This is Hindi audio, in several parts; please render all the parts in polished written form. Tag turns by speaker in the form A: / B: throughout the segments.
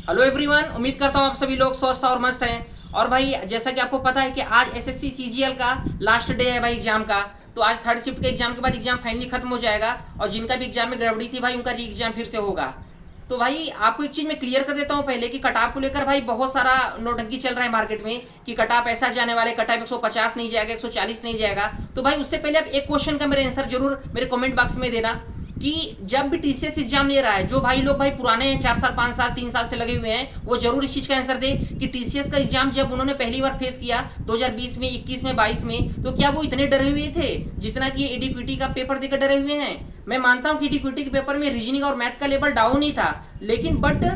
A: हेलो एवरीवन, उम्मीद करता हूँ आप सभी लोग स्वस्थ और मस्त हैं। और भाई जैसा कि आपको पता है कि आज एसएससी सीजीएल का लास्ट डे है भाई एग्जाम का। तो आज थर्ड शिफ्ट के एग्जाम के बाद एग्जाम फाइनली खत्म हो जाएगा और जिनका भी एग्जाम में गड़बड़ी थी भाई उनका री एग्जाम फिर से होगा। तो भाई आपको एक चीज मैं क्लियर कर देता हूँ पहले कि कट ऑफ को लेकर भाई बहुत सारा नोटंकी चल रहा है मार्केट में कि कट ऑफ ऐसा जाने वाले, कट ऑफ 150 नहीं जाएगा, 140 नहीं जाएगा। तो भाई उससे पहले आप एक क्वेश्चन का मेरे आंसर जरूर मेरे कमेंट बॉक्स में देना कि जब भी टीसीएस एग्जाम ले रहा है, जो भाई लोग भाई पुराने हैं, 4 साल 5 साल 3 साल से लगे हुए हैं, वो जरूर इस चीज का आंसर दे कि टीसीएस का एग्जाम जब उन्होंने पहली बार फेस किया 2020 में, 21 में, 22 में, तो क्या वो इतने डरे हुए थे जितना कि ये एडीक्यूटी का पेपर देकर डरे हुए हैं। मैं मानता हूं कि एडीक्यूटी के पेपर में रीजनिंग और मैथ का लेवल डाउन ही था, लेकिन बट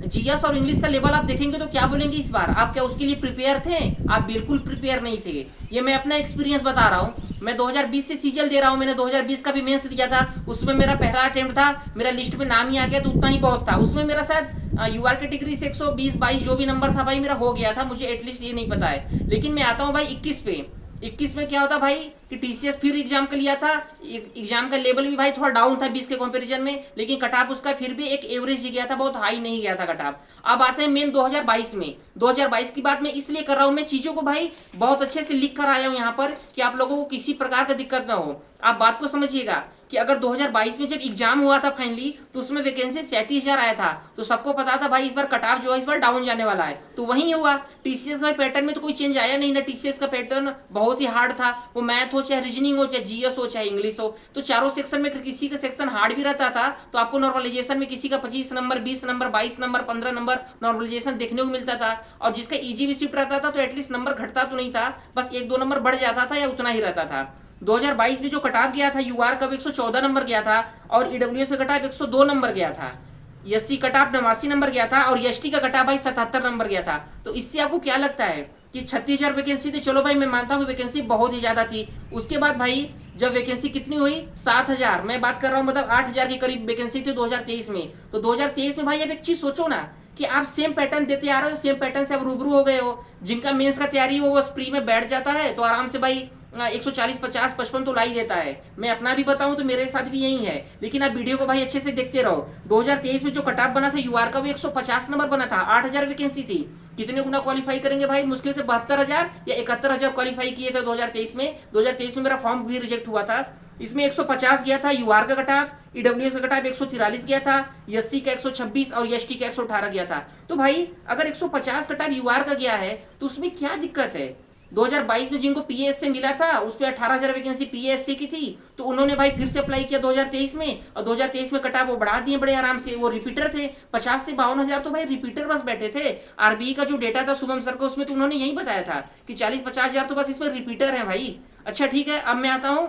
A: जीएस और इंग्लिश का लेवल आप देखेंगे तो क्या बोलेंगे इस बार, आप क्या उसके लिए प्रिपेयर थे? आप बिल्कुल प्रिपेयर नहीं थे। ये मैं अपना एक्सपीरियंस बता रहा हूँ। मैं 2020 से सीजल दे रहा हूँ, मैंने 2020 का भी मेंस दिया था, उसमें मेरा पहला अटेम्प्ट था, मेरा लिस्ट में नाम ही आ गया तो उतना ही बहुत था। उसमें मेरा शायद यूआर कैटेगरी से 120-22 जो भी नंबर था भाई मेरा हो गया था, मुझे एटलीस्ट ये नहीं पता है। लेकिन मैं आता हूँ भाई 21 पे। 21 में क्या होता भाई कि टीसीएस फिर एग्जाम का लिया था, एग्जाम का लेवल भी भाई थोड़ा डाउन था 20 के कंपैरिजन में, लेकिन कट ऑफ उसका फिर भी एक एवरेज ही गया था, बहुत हाई नहीं गया था कट ऑफ। अब आते हैं मेन 2022 में। 2022 की बात मैं इसलिए कर रहा हूं, मैं चीजों को भाई बहुत अच्छे से लिख कर आया हूं यहाँ पर कि आप लोगों को किसी प्रकार का दिक्कत ना हो। आप बात को समझिएगा कि अगर 2022 में जब एग्जाम हुआ था फाइनली तो उसमें वैकेंसी 37,000 आया था, तो सबको पता था भाई इस बार कट ऑफ जो है इस बार डाउन जाने वाला है, तो वही हुआ। टीसीएस में पैटर्न में तो कोई चेंज आया नहीं ना, टीसीएस का पैटर्न बहुत ही हार्ड था, वो मैथ हो चाहे रीजनिंग हो चाहे जीएस हो चाहे इंग्लिश हो, तो चारों सेक्शन में किसी का सेक्शन हार्ड भी रहता था तो आपको नॉर्मलाइजेशन में किसी का 25 number, 20 number, 22 number, 15 number normalization देखने को मिलता था। और जिसका ईजी भी शिफ्ट रहता था तो एटलीस्ट नंबर घटता तो नहीं था, बस 1-2 नंबर बढ़ जाता था या उतना ही रहता था। 2022 में जो कटाव गया था यूआर का 114 नंबर गया था और ईडब्ल्यूएस का कटाव 102 नंबर गया था। एससी कटाव 89 नंबर गया था और एसटी का कटाव भाई 77 नंबर गया था। तो इससे आपको क्या लगता है कि 36,000 वैकेंसी थी? चलो भाई मैं मानता हूँ वैकेंसी बहुत ही ज्यादा थी। उसके बाद भाई जब वैकेंसी कितनी हुई 7,000, मैं बात कर रहा हूँ मतलब 8,000 के करीब वैकेंसी थी 2023 में। तो 2023 में भाई अब एक चीज सोचो ना कि आप सेम पैटर्न देते आ रहे हो, सेम पैटर्न से आप रूबरू हो गए हो। जिनका मेंस का तैयारी हो वो प्री में बैठ जाता है तो आराम से भाई 140, 50, 55 तो ला ही देता है। मैं अपना भी बताऊं तो मेरे साथ भी यही है, लेकिन आप वीडियो को भाई अच्छे से देखते रहो। 2023 में जो कट ऑफ बना था यूआर का वो 150 नंबर बना था, 8,000 वैकेंसी थी। कितने गुना क्वालिफाई करेंगे भाई? मुश्किल से 72,000 या 71,000 क्वालिफाई किए थे 2023 में। 2023 में मेरा फॉर्म भी रिजेक्ट हुआ था। इसमें 150 गया था यूआर का कटाप, ईडब्ल्यूएस का कटाप 143 गया था, एससी का 126 और एसटी का 118 गया था। तो भाई अगर 150 कटाप यूआर का गया है तो उसमें क्या दिक्कत है? 2022 में जिनको पीएएस से मिला था उस पर 18,000 वैकेंसी पीएएससी की थी, तो उन्होंने भाई फिर से अप्लाई किया 2023 में, और 2023 में कटा वो बढ़ा दिए बड़े आराम से। वो रिपीटर थे, 50 से 52,000 तो भाई रिपीटर बस बैठे थे। आरबीई का जो डेटा था शुभम सर का, उसमें तो उन्होंने यही बताया था कि 40-50,000 तो बस इसमें रिपीटर है भाई। अच्छा ठीक है, अब मैं आता हूँ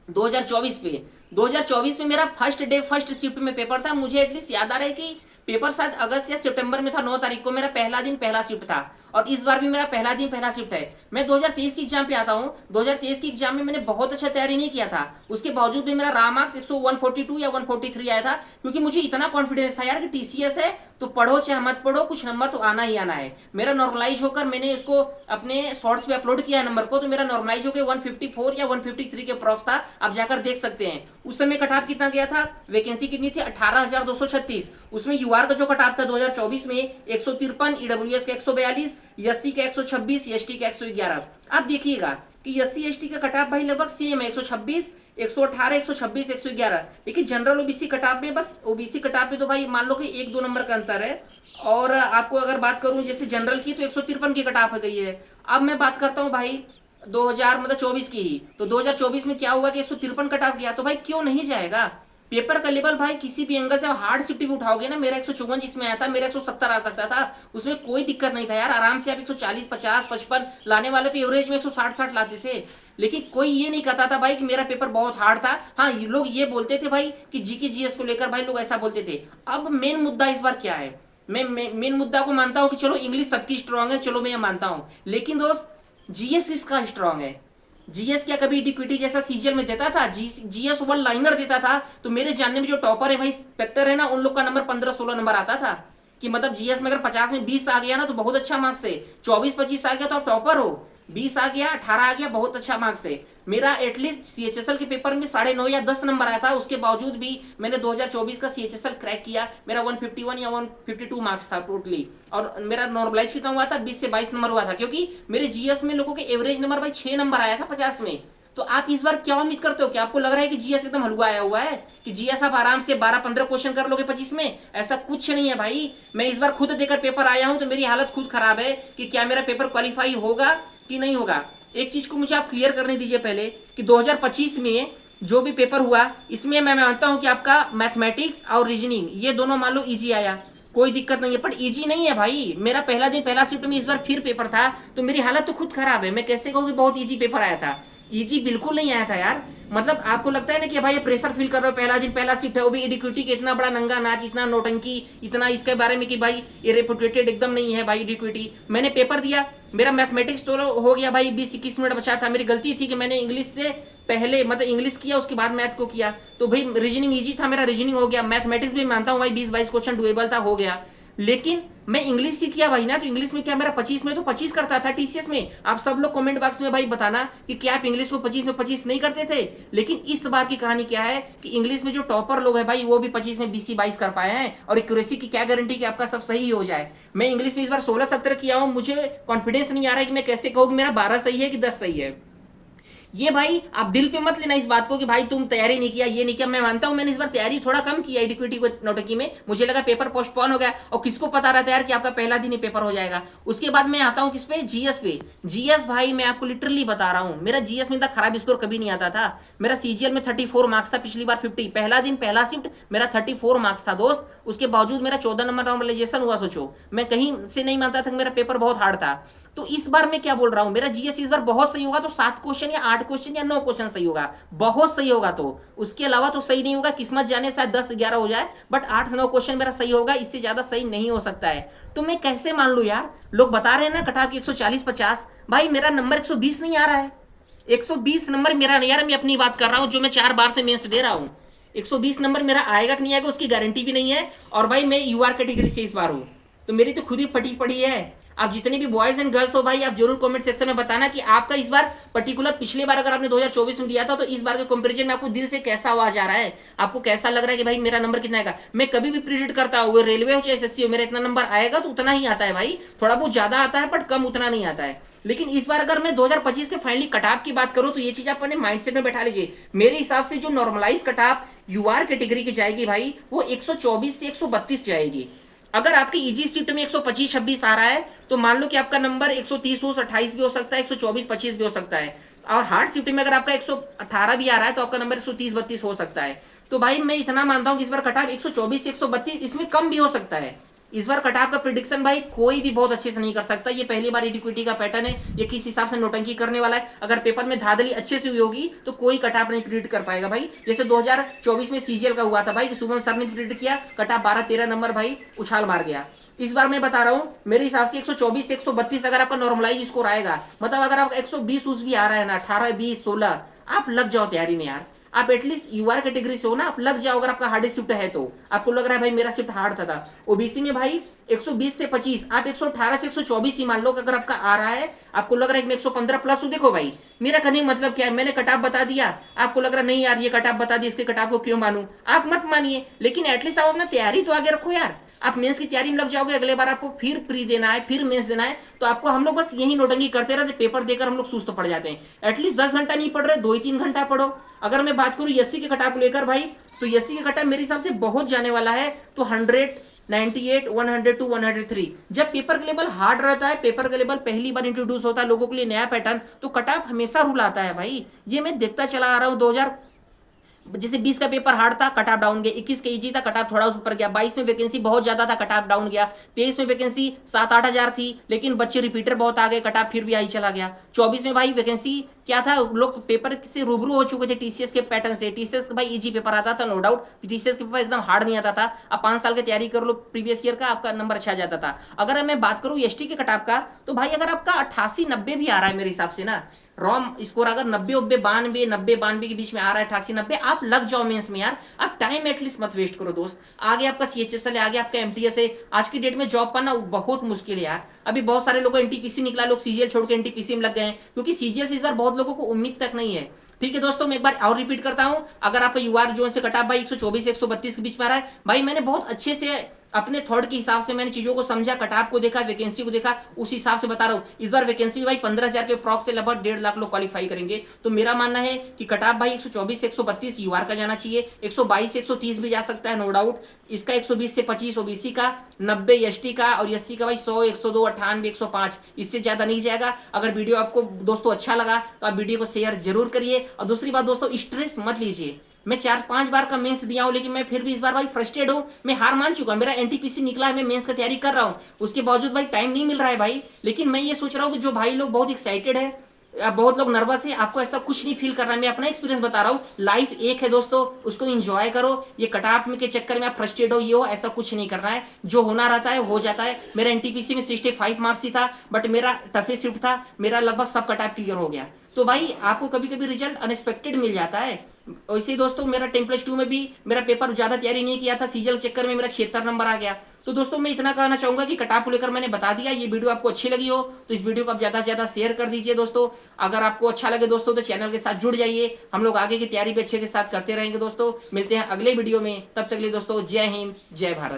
A: 2024 पे। 2024 में मेरा फर्स्ट डे फर्स्ट शिफ्ट में पेपर था। मुझे एटलीस्ट याद आ रहा है कि पेपर शायद अगस्त या सितंबर में था, 9 तारीख को मेरा पहला दिन पहला शिफ्ट था, और इस बार भी मेरा पहला दिन पहला शिफ्ट है। मैं 2023 की एग्जाम पे आता हूँ। 2023 की एग्जाम में मैंने बहुत अच्छा तैयारी नहीं किया था, उसके बावजूद भी मेरा रा मार्क्स 142 या 143 आया था, क्योंकि मुझे इतना कॉन्फिडेंस था यार कि टीसीएस है तो पढ़ो चाहे मत पढ़ो कुछ नंबर तो आना ही आना है। मेरा नॉर्मलाइज होकर मैंने इसको अपने शॉर्ट्स पे अपलोड किया है नंबर को, तो मेरा नॉर्मलाइज होकर 154 या 153 के अप्रॉक्स था, आप जाकर देख सकते हैं। उस समय कट ऑफ कितना गया था? वैकेंसी कितनी थी? 18,236। उसमें यूआर का जो कट ऑफ था 2024 में 153, ईडब्ल्यूएस का 142, एससी का 126, एसटी का 111। आप देखिएगा कि एससी एसटी का कट ऑफ भाई लगभग सेम है, 126, 118, 126, 111। लेकिन जनरल ओबीसी कट ऑफ में, बस ओबीसी कट ऑफ में तो भाई मान लो कि 1-2 नंबर का अंतर है। और आपको अगर बात करूं जैसे जनरल की तो 153 की कट ऑफ हो गई है। अब मैं बात करता हूं भाई 2000 मतलब 24 की ही, तो 2024 में क्या हुआ कि 153 कट ऑफ गया, तो भाई क्यों नहीं जाएगा? पेपर का लेवल भाई किसी भी एंगल से हार्ड शिफ्ट भी उठाओगे ना, मेरा 154 जिसमें आया था, मेरा 170 आ सकता था, उसमें कोई दिक्कत नहीं था यार। आराम से आप 140, 50, 55 लाने वाले तो एवरेज में 160-60 लाते थे। लेकिन कोई ये नहीं कहता था भाई कि मेरा पेपर बहुत हार्ड था। हाँ, ये लोग ये बोलते थे भाई कि जीके जीएस को लेकर भाई लोग ऐसा बोलते थे। अब मेन मुद्दा इस बार क्या है? मैं मेन मुद्दा को मानता हूँ कि चलो इंग्लिश सबकी स्ट्रांग है, चलो मैं ये मानता हूँ, लेकिन दोस्त जीएस किसका स्ट्रांग है? जीएस क्या कभी इक्विटी जैसा सीजीएल में देता था? जीएस वन लाइनर देता था। तो मेरे जानने में जो टॉपर है भाई स्पेक्टर है ना, उन लोग का नंबर 15-16 नंबर आता था, कि मतलब जीएस में अगर 50 में 20 आ गया ना तो बहुत अच्छा मार्क्स है, 24-25 आ गया तो आप टॉपर हो। 20 आ गया, 18 आ गया, बहुत अच्छा मार्क्स है मेरा। एटलीस्ट सीएचएसएल के पेपर में 9.5 या 10 नंबर आया था, उसके बावजूद भी मैंने 2024 का सीएचएसएल क्रैक किया। मेरा 151 या 152 मार्क्स था टोटली, और मेरा नॉर्मलाइज कितना हुआ था, 20 से 22 नंबर हुआ था, क्योंकि मेरे जीएस में लोगों के एवरेज नंबर भाई 6 नंबर आया था 50 में। तो आप इस बार क्या उम्मीद करते हो कि आपको लग रहा है कि जीएस एकदम हलवा आया हुआ है, कि जीएस आप आराम से 12-15 क्वेश्चन कर लोगे 25 में? ऐसा कुछ नहीं है भाई। मैं इस बार खुद देकर पेपर आया हूं तो मेरी हालत खुद खराब है कि क्या मेरा पेपर क्वालिफाई होगा कि नहीं होगा। एक चीज को मुझे आप क्लियर करने दीजिए पहले कि 2025 में जो भी पेपर हुआ, इसमें मैं मानता हूं कि आपका मैथमेटिक्स और रीजनिंग ये दोनों मान लो ईजी आया, कोई दिक्कत नहीं है, पर इजी नहीं है भाई। मेरा पहला दिन पहला शिफ्ट में इस बार फिर पेपर था, तो मेरी हालत तो खुद खराब है। मैं कैसे कहूँ कि बहुत इजी पेपर आया था? इजी बिल्कुल नहीं आया था यार। मतलब आपको लगता है ना कि भाई प्रेशर फील कर रहे हो, पहला दिन पहला शिफ्ट है, वो भी इडिक्विटी के इतना बड़ा नंगा नाच, इतना नौटंकी, इतना इसके बारे में कि भाई ये रेपुटेटेड एकदम नहीं है भाई इडिक्विटी। मैंने पेपर दिया, मेरा मैथमेटिक्स तो हो गया भाई, 20-21 मिनट बचा था। मेरी गलती थी कि मैंने इंग्लिश से पहले मतलब इंग्लिश किया, उसके बाद मैथ को किया, तो भाई रीजनिंग इजी था, मेरा रीजनिंग हो गया। मैथमेटिक्स भी मानता हूँ भाई 20-22 क्वेश्चन डुएबल था, हो गया। लेकिन मैं इंग्लिश सीख किया भाई ना, तो इंग्लिश में क्या मेरा 25 में तो 25 करता था टीसीएस में। आप सब लोग कमेंट बॉक्स में भाई बताना कि क्या आप इंग्लिश को 25 में 25 नहीं करते थे। लेकिन इस बार की कहानी क्या है कि इंग्लिश में जो टॉपर लोग हैं भाई, वो भी 25 में 20-22 कर पाए हैं, और एक्यूरेसी की क्या गारंटी कि आपका सब सही हो जाए। मैं इंग्लिश में इस बार 16-17 किया हूं, मुझे कॉन्फिडेंस नहीं आ रहा है कि मैं कैसे कहूँ मेरा 12 सही है कि 10 सही है। ये भाई आप दिल पे मत लेना इस बात को कि भाई तुम तैयारी नहीं किया, ये नहीं किया। मैं मानता हूं मैंने इस बार तैयारी थोड़ा कम किया इडिक्विटी को नौटंकी में, मुझे लगा पेपर पोस्टपोन हो गया, और किसको पता रहता है यार कि आपका पहला दिन ही पेपर हो जाएगा। उसके बाद मैं आता हूं किस पे, जीएस पे। जीएस भाई मैं आपको लिटरली बता रहा हूं, मेरा जीएस में इतना खराब स्कोर कभी नहीं आता था। मेरा सीजीएल में 34 मार्क्स था, पिछली बार 50। पहला दिन पहला शिफ्ट मेरा 34 मार्क्स था दोस्त, उसके बावजूद मेरा 14 नंबर नॉर्मलाइजेशन हुआ। सोचो, मैं कहीं से नहीं मानता था कि मेरा पेपर बहुत हार्ड था। तो इस बार मैं क्या बोल रहा हूं, मेरा जीएस इस बार बहुत सही होगा तो 7 क्वेश्चन या 8 क्वेश्चन या 9 क्वेश्चन सही होगा, बहुत सही होगा। तो उसके अलावा तो सही नहीं होगा, किस्मत जाने शायद 10-11 हो जाए, बट 8-9 क्वेश्चन मेरा सही होगा, इससे ज्यादा सही नहीं हो सकता है। तो मैं कैसे मान लूं यार? लोग बता रहे हैं ना कट ऑफ 140-50, भाई मेरा नंबर 120 नहीं आ रहा है। 120 नंबर मेरा नहीं यार, मैं अपनी बात कर रहा हूं जो मैं 4 बार से मेंस दे रहा हूं। 120 नंबर मेरा आएगा कि नहीं आएगा उसकी गारंटी भी नहीं है। और भाई मैं यूआर कैटेगरी से इस बार हूं, तो मेरी तो खुद ही फटी पड़ी है। आप जितने भी बॉयज एंड गर्ल्स हो भाई, आप जरूर कमेंट सेक्शन में बताना कि आपका इस बार पर्टिकुलर, पिछले बार अगर आपने 2024 में दिया था तो इस बार के कंपैरिजन में आपको दिल से कैसा आवाज आ रहा है, आपको कैसा लग रहा है कि भाई मेरा नंबर कितना आएगा। मैं कभी भी प्रिडिक्ट करता हूँ, रेलवे हो चाहे एसएससी हो, मेरा इतना नंबर आएगा तो उतना ही आता है भाई, थोड़ा बहुत ज्यादा आता है बट कम उतना नहीं आता है। लेकिन इस बार अगर मैं 2025 के फाइनली कटऑफ की बात करूं तो ये चीज आप अपने माइंडसेट में बैठा लीजिए। मेरे हिसाब से जो नॉर्मलाइज कटऑफ यूआर कैटेगरी की जाएगी भाई, वो 124 से 132 जाएगी। अगर आपकी इजी सीट में 125-26 आ रहा है तो मान लो कि आपका नंबर 130 हो, 28 भी हो सकता है, 124-25 भी हो सकता है। और हार्ड सीट में अगर आपका 118 भी आ रहा है तो आपका नंबर 130-32 हो सकता है। तो भाई मैं इतना मानता हूं कि इस बार कटऑफ 124 से 132, इसमें कम भी हो सकता है। इस बार कटऑफ का प्रिडिक्शन भाई कोई भी बहुत अच्छे से नहीं कर सकता। ये पहली बार इडिक्विटी का पैटर्न है, ये किस हिसाब से नोटंकी करने वाला है। अगर पेपर में धांधली अच्छे से हुई होगी तो कोई कटऑफ नहीं प्रिडिक्ट कर पाएगा भाई। जैसे 2024 में सीजीएल का हुआ था भाई, शुभम सर ने प्रिडिक्ट किया, कटऑफ 12-13 नंबर भाई उछाल मार गया। इस बार मैं बता रहा हूं मेरे हिसाब से 124 से 132 अगर आपका नॉर्मलाइज स्कोर आएगा, मतलब अगर आपका 120 भी आ रहा है ना, 18, 20, 16, आप लग जाओ तैयारी में यार। आप एटलीस्ट यूआर कैटेगरी से हो ना, आप लग जाओ। अगर आपका हार्ड शिफ्ट है तो आपको लग रहा है भाई मेरा शिफ्ट हार्ड था। ओबीसी में भाई 120 से 25, आप 118 से 124 ही मान लो अगर आपका आ रहा है, आपको लग रहा है कि मैं 115 प्लस हूं। देखो भाई मेरा कहने का मतलब क्या है, मैंने कटऑफ बता दिया, आपको लग रहा नहीं यार ये कटऑफ बता दिया, इसके कटऑफ को क्यों मानूं? आप मत मानिए, लेकिन एटलीस्ट आप अपना तैयारी तो आगे रखो यार। आप मेंस की तैयारी में लग जाओगे, अगले बार आपको फिर प्री देना है, फिर मेंस देना है, तो आपको हम लोग बस यही नोटंकी करते रहते, पेपर देकर हम लोग सुस्त पड़ जाते हैं। एटलीस्ट 10 घंटा नहीं पढ़ रहे, 2-3 घंटा पढ़ो। अगर मैं बात करूं एससी के कटऑफ को लेकर भाई, तो एससी के कटऑफ मेरे हिसाब से बहुत जाने वाला है, तो 100, 98, 102, 103। जब पेपर का लेवल हार्ड रहता है, पेपर का लेवल पहली बार इंट्रोड्यूस होता है लोगों के लिए नया पैटर्न, तो कटऑफ हमेशा रूल आता है भाई। ये मैं देखता चला आ रहा हूं। 2000 जैसे 20 का पेपर हार्ड था, कट ऑफ डाउन गया। 21 का इजी था, कट ऑफ थोड़ा ऊपर गया। 22 में वैकेंसी बहुत ज्यादा था, कट ऑफ डाउन गया। 23 में वैकेंसी 7-8 हजार थी, लेकिन बच्चे रिपीटर बहुत आ गए, कट ऑफ फिर भी आई चला गया। 24 में भाई वैकेंसी क्या था, लोग पेपर से रूबरू हो चुके थे टीसीएस के पैटर्न से। टीसीएस भाई इजी पेपर आता था, नो डाउट। टीसीएस के पेपर एकदम हार्ड नहीं आता था। अब 5 साल की तैयारी कर लो प्रीवियस ईयर का, आपका नंबर अच्छा आ जाता था। अगर मैं बात करूं एसटी के कटाप का, तो भाई अगर आपका 88-90 भी आ रहा है मेरे हिसाब से ना, रॉम स्कोर अगर 90-92 के बीच में आ रहा है, 88-90, आप लग जाओ मेंस में यार। आप टाइम एटलीस्ट मत वेस्ट करो दोस्त। आगे आपका सीएचएसएल है, आगे आपका एमटीएस है। आज की डेट में जॉब पाना बहुत मुश्किल है यार। अभी बहुत सारे लोग एनटीपीसी निकला, लोग सीजीएल छोड़ के एनटीपीसी में लग गए हैं, क्योंकि सीजीएल से इस बार बहुत लोगों को उम्मीद तक नहीं है। ठीक है दोस्तों, मैं एक बार और रिपीट करता हूं, अगर आपका यूआर जोन से कटा भाई 124 से 132 के बीच में आ रहा है, भाई मैंने बहुत अच्छे से अपने थॉट के हिसाब से मैंने चीजों को समझा, कटाप को देखा, वैकेंसी को देखा, उस हिसाब से बता रहा हूं। इस बार वैकेंसी भी भाई 15,000 के फ्रॉक से लगभग 1.5 लाख लोग क्वालिफाई करेंगे। तो मेरा मानना है कि कटाप भाई 124 से 132 यूआर का जाना चाहिए, 122 से 130 भी जा सकता है, नो डाउट। इसका 120 से 25 ओबीसी का, 90 एसटी का, और एससी का भाई 100, 102, 98, 105, इससे ज्यादा नहीं जाएगा। अगर वीडियो आपको दोस्तों अच्छा लगा तो आप वीडियो को शेयर जरूर करिए। और दूसरी बात दोस्तों, स्ट्रेस मत लीजिए। मैं 4-5 बार का मेंस दिया हूं, लेकिन मैं फिर भी इस बार भाई फ्रस्ट्रेट हूं। मैं हार मान चुका हूं, मेरा एनटीपीसी निकला है, मैं मेंस का तैयारी कर रहा हूं, उसके बावजूद भाई टाइम नहीं मिल रहा है भाई। लेकिन मैं ये सोच रहा हूं कि जो भाई लोग बहुत एक्साइटेड है, बहुत लोग नर्वस है, आपको ऐसा कुछ नहीं फील करना है। मैं अपना एक्सपीरियंस बता रहा हूँ, लाइफ एक है दोस्तों, उसको एंजॉय करो। ये कटाप में के चक्कर में आप फ्रस्ट्रेट हो, ये हो, ऐसा कुछ नहीं करना है। जो होना रहता है हो जाता है। मेरा एनटीपीसी में 65 मार्क्स ही था, बट मेरा टफेस्ट शिफ्ट था, मेरा लगभग सब कटाप क्लियर हो गया। तो भाई आपको कभी कभी रिजल्ट अनएक्सपेक्टेड मिल जाता है। वैसे ही दोस्तों, मेरा 10+2 में भी मेरा पेपर ज्यादा तैयारी नहीं किया था, सीजल चक्कर में मेरा 76 नंबर आ गया। तो दोस्तों मैं इतना कहना चाहूंगा कि कटाप को लेकर मैंने बता दिया। ये वीडियो आपको अच्छी लगी हो तो इस वीडियो को आप ज्यादा से ज्यादा शेयर कर दीजिए दोस्तों। अगर आपको अच्छा लगे दोस्तों तो चैनल के साथ जुड़ जाइए। हम लोग आगे की तैयारी भी अच्छे के साथ करते रहेंगे दोस्तों। मिलते हैं अगले वीडियो में, तब तक के लिए दोस्तों जय हिंद, जय भारत।